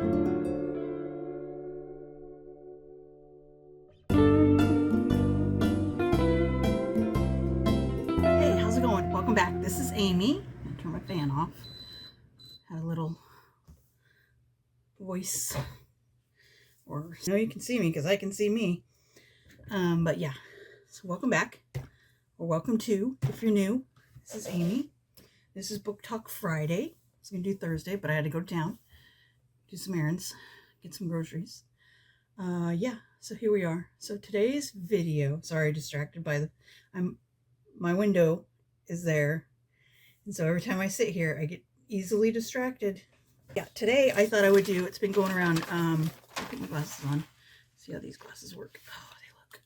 Hey, how's it going? Welcome back. This is Amy. I'll turn my fan off. Had a little voice, or no, you can see me because I can see me. But yeah, so welcome back, or welcome to, if you're new. This is Amy. This is Book Talk Friday. I was gonna do Thursday, but I had to go down, do some errands, get some groceries. Yeah, so here we are. So today's video, sorry, distracted by my window is there. And so every time I sit here, I get easily distracted. Yeah, today I thought I would do, it's been going around, I'll put my glasses on, see how these glasses work. Oh, they look,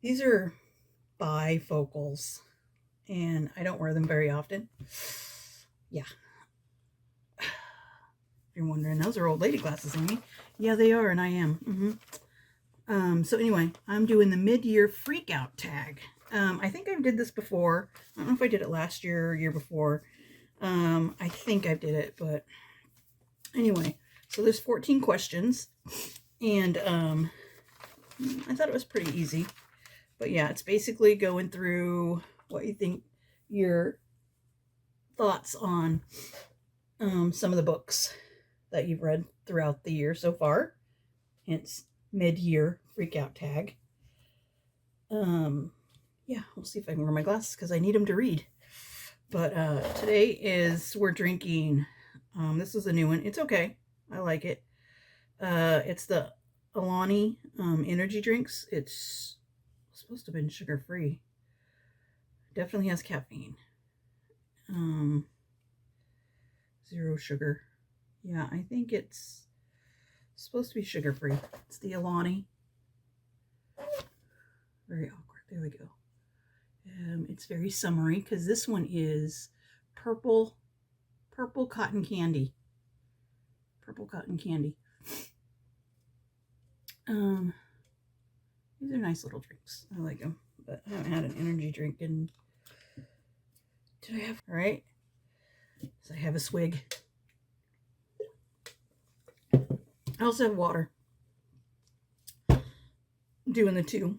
these are bifocals, and I don't wear them very often. Yeah. If you're wondering, those are old lady glasses, Amy. Yeah, they are, and I am. So anyway, I'm doing the mid-year freak-out tag. I think I did this before. I don't know if I did it last year or year before. I think I did it, but anyway, so there's 14 questions, and I thought it was pretty easy. But yeah, it's basically going through what you think, your thoughts on some of the books that you've read throughout the year so far. Hence, mid-year freak-out tag. Yeah, we'll see if I can wear my glasses because I need them to read. But today we're drinking, this is a new one. It's okay. I like it. It's the Alani energy drinks. It's supposed to have been sugar-free. Definitely has caffeine. 0 sugar. Yeah, I think it's supposed to be sugar-free. It's the Alani. Very awkward. There we go. It's very summery because this one is purple cotton candy. Purple cotton candy. These are nice little drinks. I like them, but I haven't had an energy drink in. Did I have? All right. So I have a swig. I also have water. Doing the two.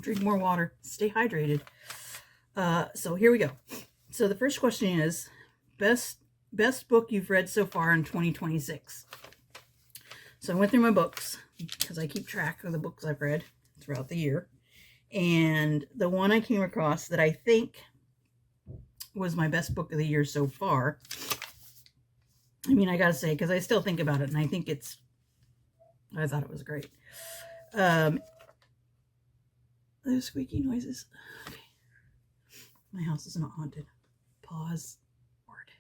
Drink more water. Stay hydrated. So here we go. So the first question is, best book you've read so far in 2026. So I went through my books because I keep track of the books I've read throughout the year. And the one I came across that I think was my best book of the year so far, I mean, I gotta say, because I still think about it, and I thought it was great. There's squeaky noises. Okay. My house is not haunted. Pause. Word.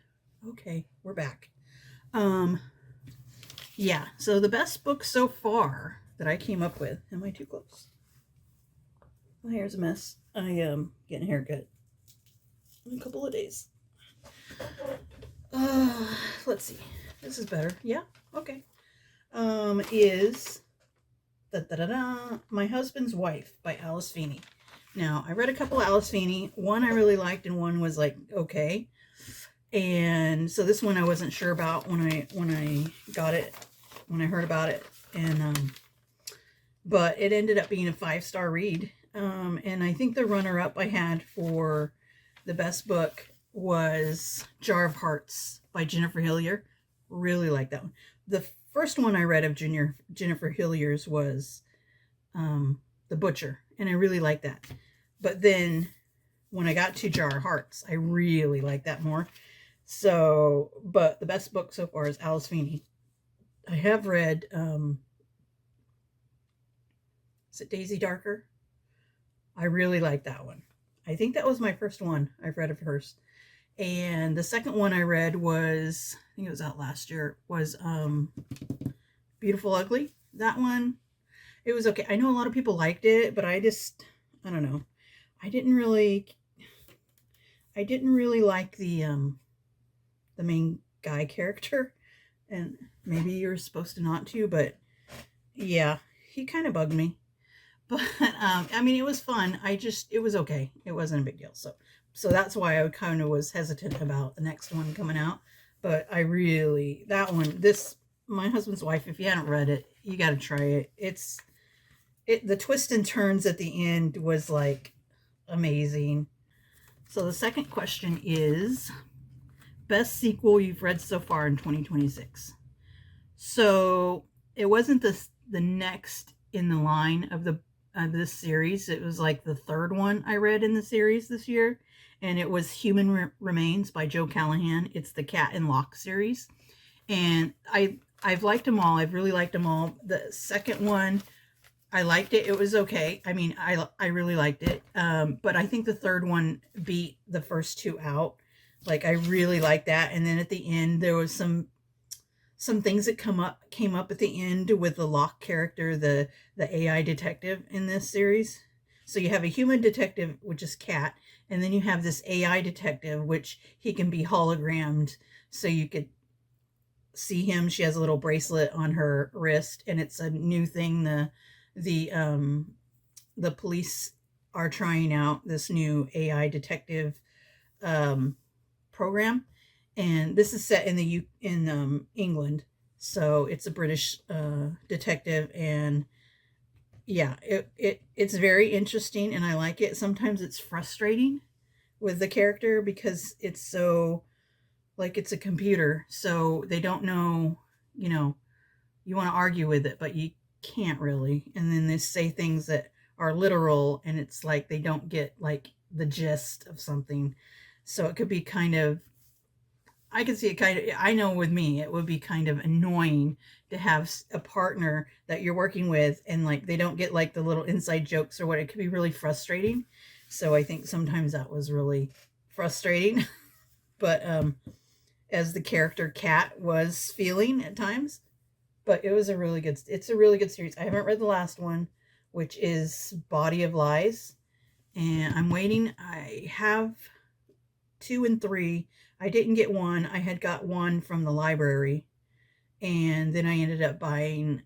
Okay, we're back. Yeah, so the best book so far that I came up with. Am I too close? My hair's a mess. I am getting a haircut in a couple of days. Let's see. This is better. Yeah, okay. Is My Husband's Wife by Alice Feeney. Now, I read a couple of Alice Feeney. One I really liked, and one was like, okay. And so this one I wasn't sure about when I got it, when I heard about it. And but it ended up being a 5-star read. And I think the runner-up I had for the best book was Jar of Hearts by Jennifer Hillier. Really like that one. The first one I read of Jennifer Hillier's was The Butcher, and I really liked that. But then when I got to Jar of Hearts, I really liked that more. So, but the best book so far is Alice Feeney. I have read, is it Daisy Darker? I really like that one. I think that was my first one I've read of hers. And the second one I read was, I think it was out last year, was Beautiful Ugly. That one, it was okay. I know a lot of people liked it, but I don't know. I didn't really like the main guy character, and maybe you're supposed to not to, but yeah, he kind of bugged me. But I mean, it was fun. It was okay. It wasn't a big deal. So that's why I kind of was hesitant about the next one coming out. But that one, My Husband's Wife, if you haven't read it, you got to try it. The twist and turns at the end was like amazing. So the second question is best sequel you've read so far in 2026. So it wasn't the next in the line of this series. It was like the third one I read in the series this year, and it was Human Remains by Joe Callahan. It's the Cat and Lock series, and I've liked them all. I've really liked them all. The second one, I liked it. It was okay. I mean, I really liked it. But I think the third one beat the first two out. Like, I really liked that. And then at the end, there was some things that came up at the end with the Locke character, the AI detective in this series. So you have a human detective, which is Cat, and then you have this AI detective, which he can be hologrammed, so you could see him. She has a little bracelet on her wrist, and it's a new thing. The police are trying out this new AI detective program, and this is set in England, so it's a British detective, and yeah, it's very interesting, and I like it. Sometimes it's frustrating with the character because it's so, like, it's a computer, so they don't know, you want to argue with it, but you can't really. And then they say things that are literal, and it's like they don't get like the gist of something. So it could be kind of, I could see it kind of, I know with me, it would be kind of annoying to have a partner that you're working with and like they don't get like the little inside jokes or what. It could be really frustrating. So I think sometimes that was really frustrating. But as the character Cat was feeling at times. But it's a really good series. I haven't read the last one, which is Body of Lies. And I'm waiting. I have 2 and 3. I didn't get 1. I had got 1 from the library. And then I ended up buying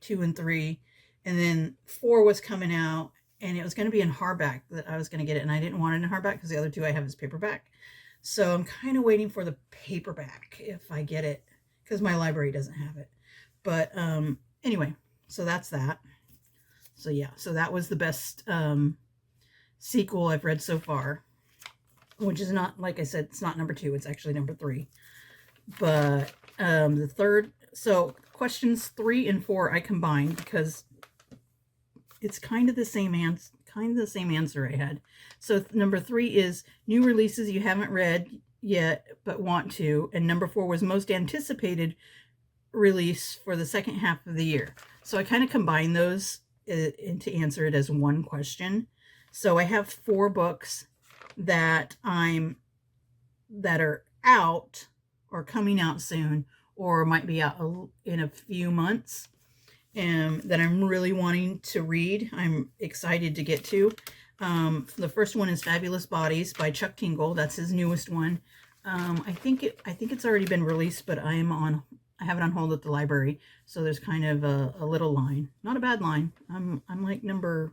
2 and 3. And then 4 was coming out. And it was going to be in hardback that I was going to get it. And I didn't want it in hardback because the other 2 I have is paperback. So I'm kind of waiting for the paperback if I get it, because my library doesn't have it. But anyway, so that's that. So yeah, so that was the best sequel I've read so far, which is not, like I said, it's not number 2. It's actually number 3. But the third, so questions 3 and 4 I combined because it's kind of the same answer I had. So number 3 is new releases you haven't read yet but want to, and number 4 was most anticipated release for the second half of the year. So I kind of combined those to answer it as one question. So I have 4 books that are out or coming out soon or might be out in a few months, and that I'm really wanting to read. I'm excited to get to. The first one is Fabulous Bodies by Chuck Tingle. That's his newest one. I think it's already been released, but I have it on hold at the library, so there's kind of a little line. Not a bad line. I'm like number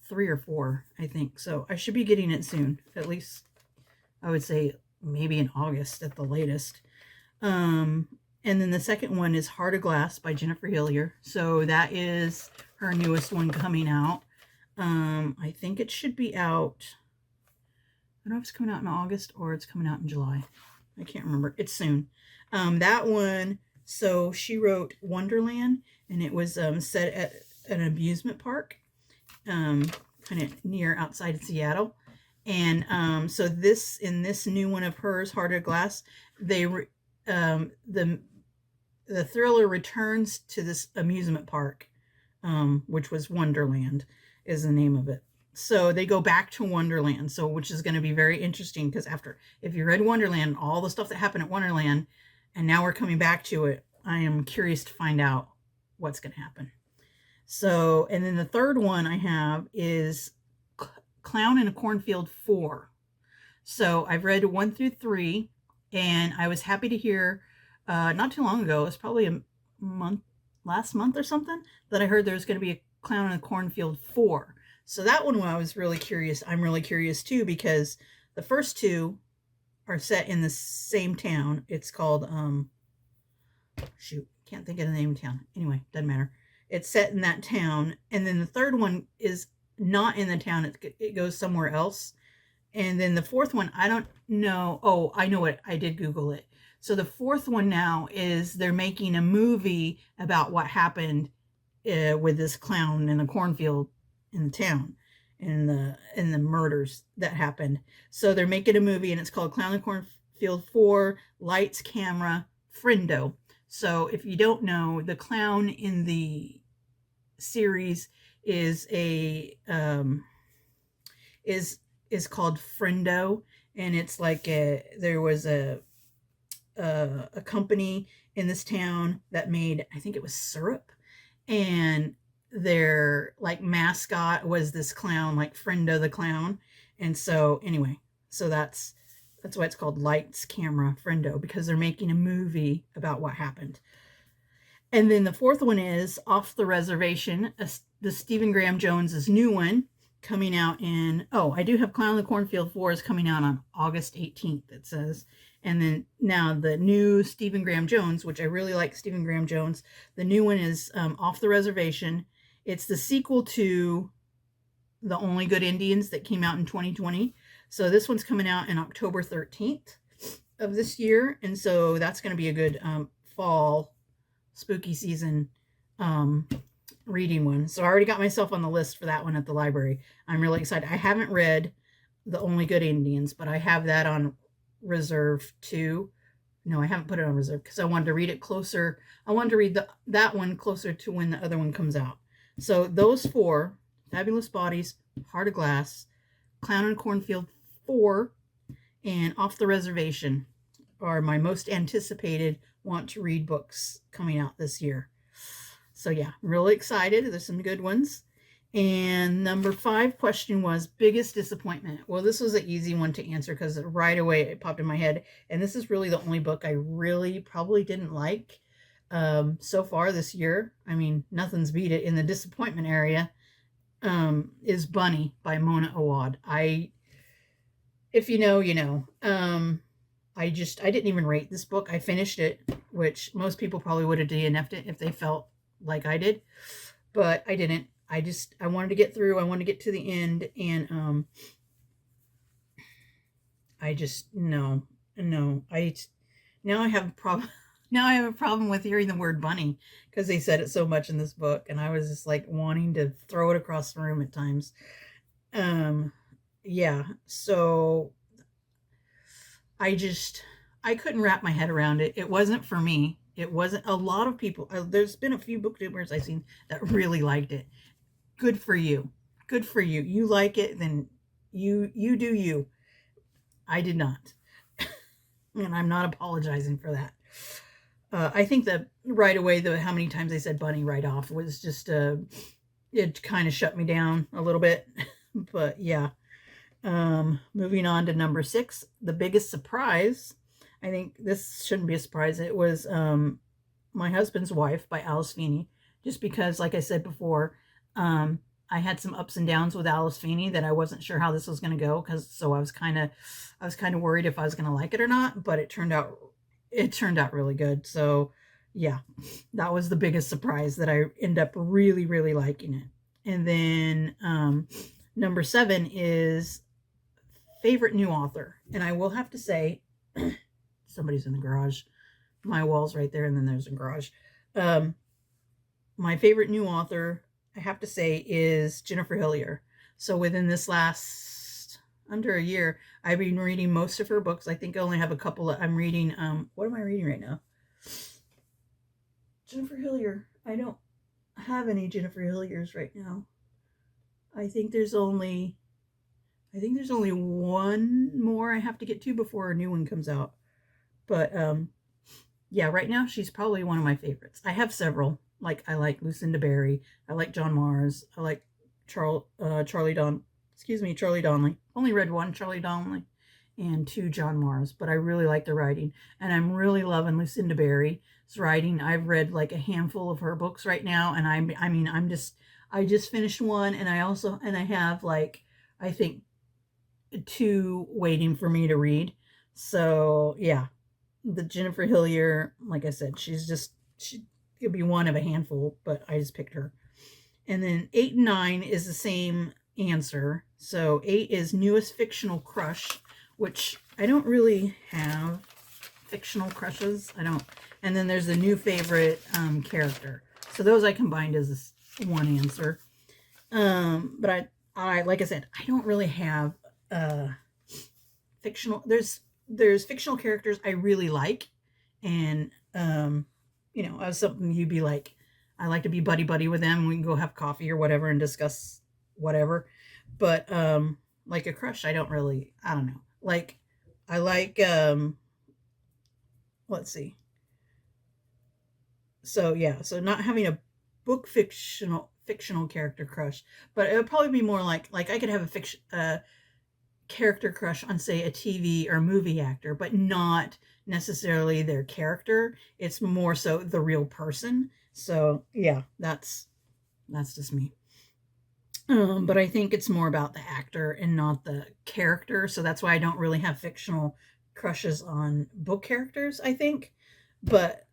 3 or 4, I think. So I should be getting it soon. At least I would say maybe in August at the latest. And then the second one is Heart of Glass by Jennifer Hillier. So that is her newest one coming out. I think it should be out. I don't know if it's coming out in August or it's coming out in July. I can't remember. It's soon. That one, so she wrote Wonderland, and it was set at an amusement park, kind of near outside of Seattle. And so in this new one of hers, Heart of Glass, the thriller returns to this amusement park, which was Wonderland is the name of it. So they go back to Wonderland, so which is going to be very interesting, because if you read Wonderland, all the stuff that happened at Wonderland, and now we're coming back to it, I am curious to find out what's going to happen. So, and then the third one I have is Clown in a Cornfield 4. So I've read 1 through 3, and I was happy to hear not too long ago, it was probably last month or something, that I heard there's going to be a Clown in a Cornfield 4. So that one I was really curious. I'm really curious too, because the first 2 are set in the same town. It's called shoot, can't think of the name of the town. Anyway, doesn't matter. It's set in that town, and then the third one is not in the town. It goes somewhere else. And then the fourth one, I don't know. Oh, I know it. I did Google it. So the fourth one now is they're making a movie about what happened with this clown in the cornfield in the town, and the murders that happened. So they're making a movie, and it's called Clown in the Cornfield 4, Lights, Camera, Friendo. So if you don't know, the clown in the series is is called Friendo, and it's like there was a company in this town that made, I think it was syrup, and their like mascot was this clown, like Friendo the clown. And so anyway, so that's why it's called Lights, Camera, Friendo, because they're making a movie about what happened. And then the fourth one is Off the Reservation, the Stephen Graham Jones's new one, coming out in, oh, I do have Clown in the Cornfield 4 is coming out on August 18th, it says. And then now the new Stephen Graham Jones, which I really like Stephen Graham Jones, the new one is Off the Reservation. It's the sequel to The Only Good Indians that came out in 2020. So this one's coming out in October 13th of this year. And so that's going to be a good fall spooky season reading one. So I already got myself on the list for that one at the library. I'm really excited. I haven't read The Only Good Indians, but I have that on reserve too. No, I haven't put it on reserve because I wanted to read it closer. I wanted to read that one closer to when the other one comes out. So those four, Fabulous Bodies, Heart of Glass, Clown in Cornfield 4, and Off the Reservation, are my most anticipated want to read books coming out this year. So yeah, really excited. There's some good ones. And number 5 question was biggest disappointment. Well, this was an easy one to answer because right away it popped in my head. And this is really the only book I really probably didn't like so far this year. I mean, nothing's beat it in the disappointment area. Is Bunny by Mona Awad. If you know, you know. I didn't even rate this book. I finished it, which most people probably would have DNF'd it if they felt like I did, but I didn't. I wanted to get through. I wanted to get to the end, and I just no. Now I have a problem. Now I have a problem with hearing the word bunny because they said it so much in this book, and I was just like wanting to throw it across the room at times. Yeah. So I couldn't wrap my head around it. It wasn't for me. It wasn't. A lot of people, there's been a few booktubers I've seen that really liked it. Good for you. Good for you. You like it, then you do you. I did not. And I'm not apologizing for that. I think that right away, how many times they said bunny right off was just, it kind of shut me down a little bit. But yeah. Moving on to number 6, the biggest surprise. I think this shouldn't be a surprise. It was My Husband's Wife by Alice Feeney. Just because, like I said before, I had some ups and downs with Alice Feeney that I wasn't sure how this was going to go. So I was kind of worried if I was going to like it or not. But it turned out really good. So yeah, that was the biggest surprise, that I end up really, really liking it. And then number 7 is favorite new author. And I will have to say, somebody's in the garage. My wall's right there, and then there's a garage. My favorite new author, I have to say, is Jennifer Hillier. So within this last under a year, I've been reading most of her books. I think I only have a couple. I'm reading, what am I reading right now? Jennifer Hillier. I don't have any Jennifer Hilliers right now. I think there's only one more I have to get to before a new one comes out. But yeah, right now she's probably one of my favorites. I have several. Like, I like Lucinda Berry. I like John Mars. I like Charlie Donnelly. Only read one Charlie Donnelly and 2 John Mars, but I really like the writing. And I'm really loving Lucinda Berry's writing. I've read like a handful of her books right now, and I just finished one, and I have like, I think 2 waiting for me to read. So yeah, the Jennifer Hillier, like I said, she could be one of a handful, but I just picked her. And then 8 and 9 is the same answer. So 8 is newest fictional crush, which I don't really have fictional crushes. I don't. And then there's the new favorite character. So those I combined as one answer. But I like I said, I don't really have fictional. There's fictional characters I really like, and as something you'd be like, I like to be buddy buddy with them. We can go have coffee or whatever and discuss whatever. But like a crush, I don't really. I don't know. Like I like let's see. So yeah, so not having a book fictional character crush, but it would probably be more like I could have a fiction character crush on, say, a TV or movie actor, but not necessarily their character. It's more so the real person. So yeah, that's just me. But I think it's more about the actor and not the character. So that's why I don't really have fictional crushes on book characters, I think. But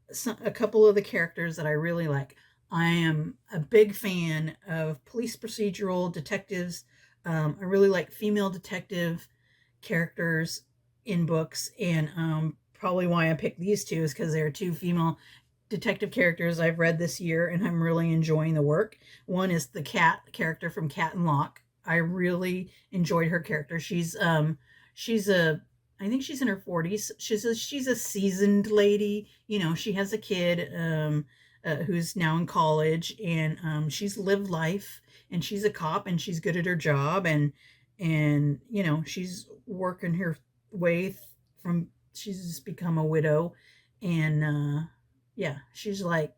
a couple of the characters that I really like. I am a big fan of police procedural detectives. I really like female detective characters in books, and probably why I picked these two is because they're two female detective characters I've read this year, and I'm really enjoying the work. One is the Cat character from Cat and Lock. I really enjoyed her character. She's a I think she's in her 40s. She's a seasoned lady. She has a kid who's now in college, and she's lived life, and she's a cop, and she's good at her job, and she's working her way from she's just become a widow, and yeah, she's like,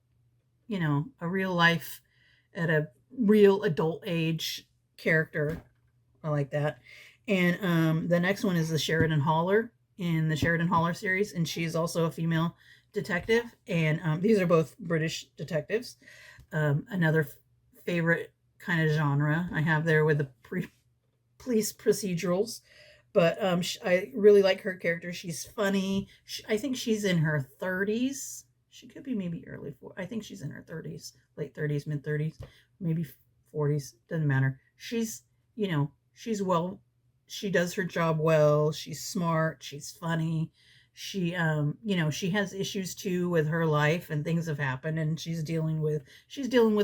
a real life at a real adult age character. I like that. And the next one is the Sheridan Haller in the Sheridan Haller series, and she's also a female detective. And these are both British detectives. Another favorite kind of genre I have there with the police procedurals. But I really like her character. She's funny. I think she's in her 30s. She could be maybe early 40s. I think she's in her 30s, late 30s, mid 30s, maybe 40s. Doesn't matter. She's well. She does her job well. She's smart. She's funny. She has issues too with her life, and things have happened, and she's dealing with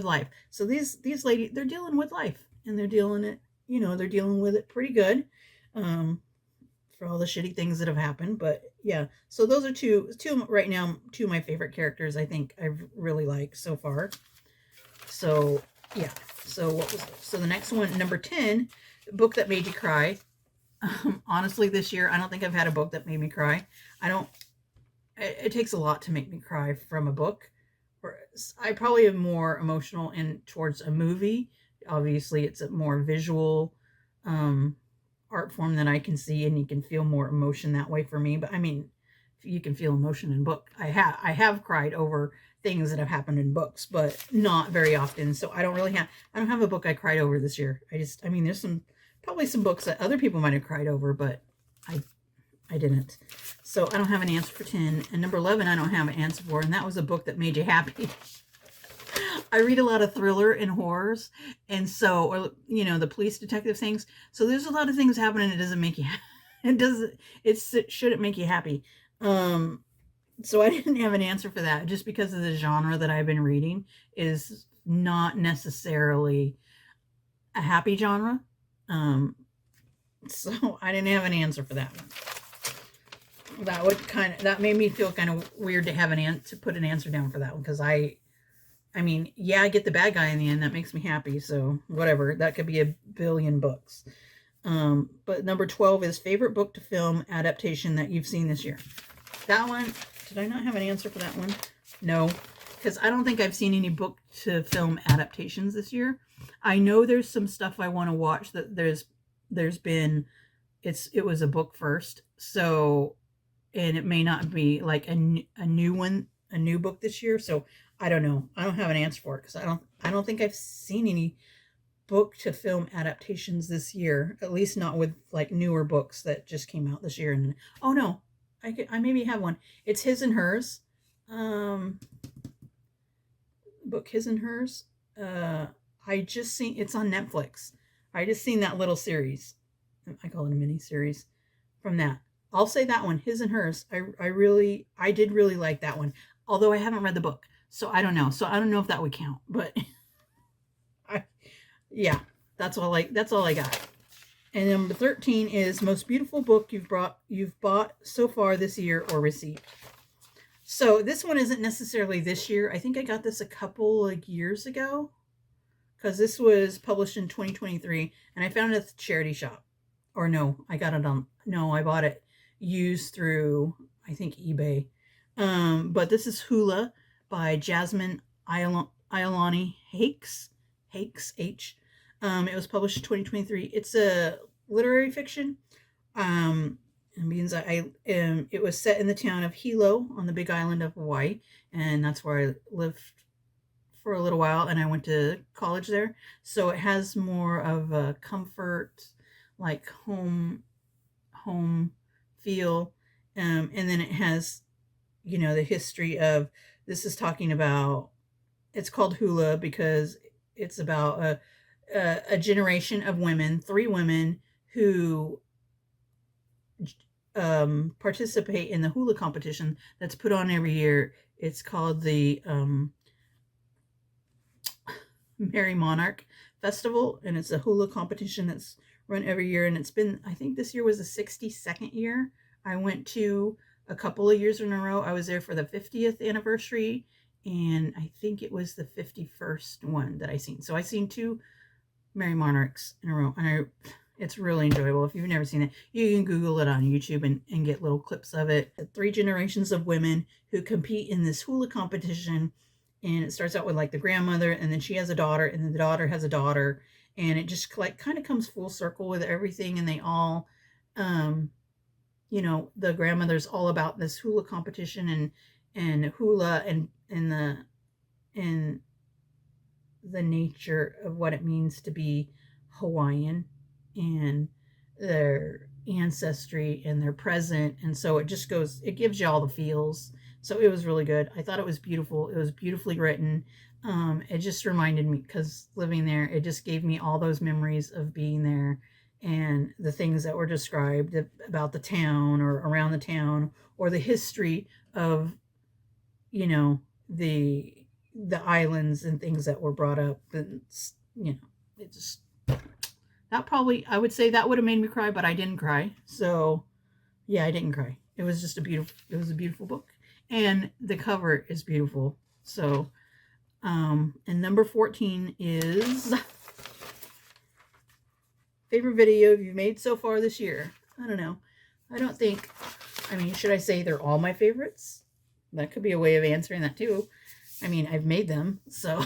life. So these ladies, they're dealing with life, and they're dealing with it pretty good. Um, for all the shitty things that have happened. But yeah, so those are two right now, two of my favorite characters I think I've really liked so far. So yeah, so the next one, number 10, book that made you cry. Honestly, this year I don't think I've had a book that made me cry. I don't. It takes a lot to make me cry from a book. Or I probably am more emotional in towards a movie. Obviously, it's a more visual um, art form that I can see, and you can feel more emotion that way for me. But I mean, you can feel emotion in book. I have cried over things that have happened in books, but not very often. So I don't have a book I cried over this year. I mean, there's probably some books that other people might have cried over, but I I didn't. So I don't have an answer for 10. And number 11, I don't have an answer for, and that was a book that made you happy. I read a lot of thriller and horrors, and so, or the police detective things. So there's a lot of things happening. It doesn't make you. It doesn't. It shouldn't make you happy. Um, so I didn't have an answer for that, just because of the genre that I've been reading is not necessarily a happy genre. Um, so I didn't have an answer for that one. That made me feel kind of weird to have to put an answer down for that one, because I mean, yeah, I get the bad guy in the end. That makes me happy. So whatever. That could be a billion books. But number 12 is favorite book to film adaptation that you've seen this year. That one, did I not have an answer for that one? No, because I don't think I've seen any book to film adaptations this year. I know there's some stuff I want to watch that there's been, it was a book first. So, and it may not be like a new one, a new book this year. So I don't know. I don't have an answer for it, because I don't think I've seen any book to film adaptations this year, at least not with like newer books that just came out this year. And oh no, I maybe have one. It's His and Hers. Book His and Hers. I just seen it's on Netflix. I just seen that little series. I call it a mini series from that. I'll say that one, His and Hers. I did really like that one. Although I haven't read the book. So I don't know. So I don't know if that would count, but I, yeah, that's all I got. And number 13 is most beautiful book you've bought so far this year or received. So this one isn't necessarily this year. I think I got this a couple of years ago because this was published in 2023 and I found it at the charity shop. Or no, I bought it used through, I think, eBay. But this is Hula by Jasmine Iolani Hakes. H. It was published in 2023. It's a literary fiction. It means it was set in the town of Hilo on the Big Island of Hawaii, and that's where I lived for a little while, and I went to college there. So it has more of a comfort, like home feel, and then it has, the history of, this is talking about, it's called Hula because it's about a generation of women, 3 women who participate in the hula competition that's put on every year. It's called the Merry Monarch Festival, and it's a hula competition that's run every year, and it's been, I think this year was the 62nd year. I went to a couple of years in a row. I was there for the 50th anniversary, and I think it was the 51st one that I seen. So I seen 2 Merry Monarchs in a row, and it's really enjoyable. If you've never seen it, you can Google it on YouTube and get little clips of it. 3 generations of women who compete in this hula competition, and it starts out with like the grandmother, and then she has a daughter, and then the daughter has a daughter, and it just like kind of comes full circle with everything, and they all, the grandmother's all about this hula competition and hula and the nature of what it means to be Hawaiian and their ancestry and their present. And so it gives you all the feels. So it was really good. I thought it was beautiful. It was beautifully written. It just reminded me, because living there, it just gave me all those memories of being there and the things that were described about the town or around the town, or the history of, the islands and things that were brought up. And, it just, I would say that would have made me cry, but I didn't cry. So yeah, I didn't cry. It was a beautiful book, and the cover is beautiful. So, and number 14 is favorite video you've made so far this year. I don't know. Should I say they're all my favorites? That could be a way of answering that too. I've made them, so.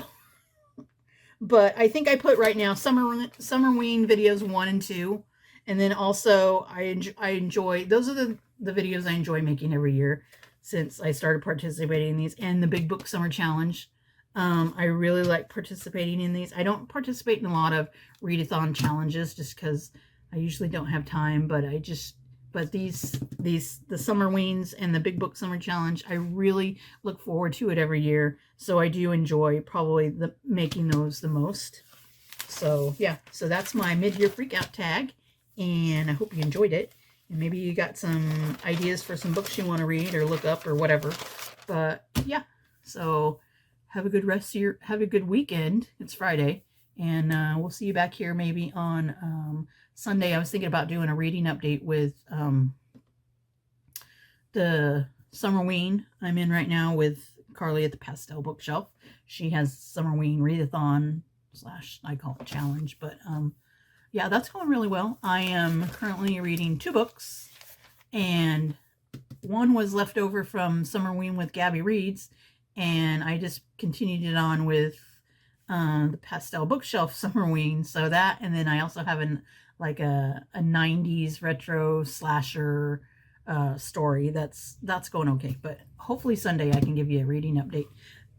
But I think I put right now Summerween videos 1 and 2. And then also I enjoy, those are the videos I enjoy making every year since I started participating in these, and the Big Book Summer Challenge. I really like participating in these. I don't participate in a lot of readathon challenges just because I usually don't have time, but the Summerweens and the Big Book Summer Challenge, I really look forward to it every year. So I do enjoy probably making those the most. So yeah, so that's my mid-year freakout tag, and I hope you enjoyed it. And maybe you got some ideas for some books you want to read or look up or whatever. But yeah, so have a good have a good weekend. It's Friday, and we'll see you back here maybe on Sunday. I was thinking about doing a reading update with the Summerween I'm in right now with Carly at the Pastel Bookshelf. She has Summerween readathon / I call it challenge, but yeah, that's going really well. I am currently reading 2 books, and one was left over from Summerween with Gabby Reads, and I just continued it on with the Pastel Bookshelf Summerween. So that, and then I also have a 90s retro slasher story that's going okay. But hopefully Sunday I can give you a reading update.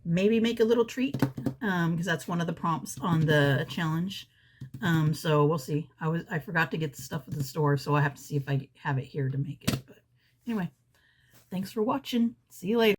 Maybe make a little treat, because that's one of the prompts on the challenge. So we'll see. I forgot to get the stuff at the store, so I have to see if I have it here to make it. But anyway, Thanks for watching. See you later.